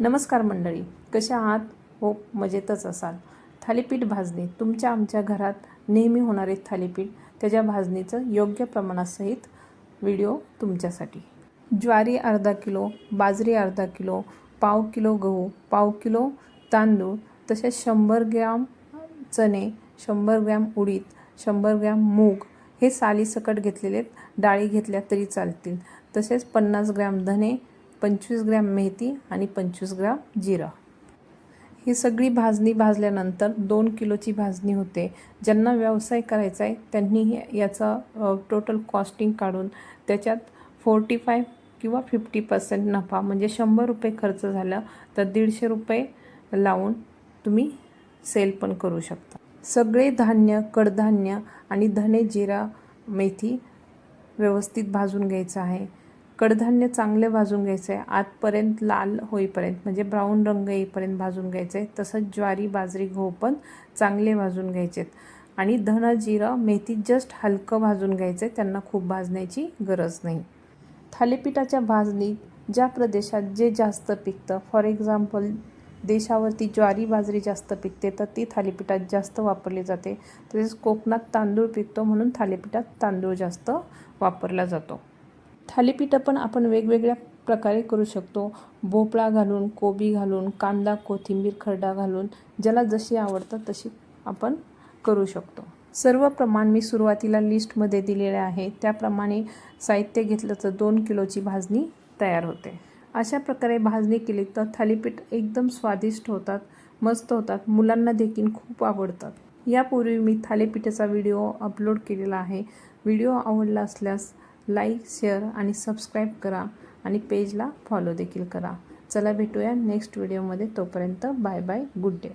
नमस्कार मंडळी, कशा आहात? हो, मजेतच असाल. थालीपीठ भाजणी तुमच्या आमच्या घरात नेहमी होणारे थालीपीठ, त्याच्या भाजणीचं योग्य प्रमाणासहित व्हिडिओ तुमच्यासाठी. ज्वारी अर्धा किलो, बाजरी अर्धा किलो, पाव किलो गहू, पाव किलो तांदूळ, तसेच 100 ग्रॅम चणे, 100 ग्रॅम उडीद, 100 ग्रॅम मूग हे सालीसकट घेतलेले डाळी घेतल्या तरी चालतील. तसेच 50 ग्रॅम धने, 25 ग्रॅम मेथी आणि 25 ग्रॅम जिरा. ही सगळी भाजणी भाजल्यानंतर 2 किलोची भाजणी होते. ज्यांना व्यवसाय करायचा आहे त्यांनी याचा टोटल कॉस्टिंग काढून त्याच्यात 45 किंवा 50% नफा म्हणजे 100 रुपये खर्च झाला तर 150 रुपये लावून तुम्ही सेल पण करू शकता. सगळे धान्य, कडधान्य आणि धने, जिरा, मेथी व्यवस्थित भाजून घ्यायचं आहे. कडधान्य चांगले भाजून घ्यायचं आहे, आतपर्यंत लाल होईपर्यंत म्हणजे ब्राऊन रंग येईपर्यंत भाजून घ्यायचं आहे. तसंच ज्वारी, बाजरी, गहू पण चांगले भाजून घ्यायचे आणि धना, जिरा, मेथी जस्ट हलकं भाजून घ्यायचं आहे, त्यांना खूप भाजण्याची गरज नाही. थालीपीठाच्या भाजणीत ज्या प्रदेशात जे जास्त पिकतं, फॉर एक्झाम्पल देशावरती ज्वारी, बाजरी जास्त पिकते तर ती थालीपीठात जास्त वापरली जाते. तसेच कोकणात तांदूळ पिकतो म्हणून थालीपीठात तांदूळ जास्त वापरला जातो. थालीपीठं पण आपण वेगवेगळ्या प्रकारे करू शकतो. भोपळा घालून, कोबी घालून, कांदा, कोथिंबीर, खरडा घालून, ज्याला जशी आवडतं तशी आपण करू शकतो. सर्व प्रमाण मी सुरुवातीला लिस्टमध्ये दिलेले आहे. त्याप्रमाणे साहित्य घेतलं तर 2 किलोची भाजणी तयार होते. अशा प्रकारे भाजणी केली तर थालीपीठ एकदम स्वादिष्ट होतात, मस्त होतात, मुलांना देखील खूप आवडतात. यापूर्वी मी थालीपीठाचा व्हिडिओ अपलोड केलेला आहे. व्हिडिओ आवडला असल्यास लाईक, शेअर आणि सबस्क्राईब करा आणि पेजला फॉलो देखील करा. चला भेटूया नेक्स्ट व्हिडिओमध्ये. तोपर्यंत बाय बाय, गुड डे.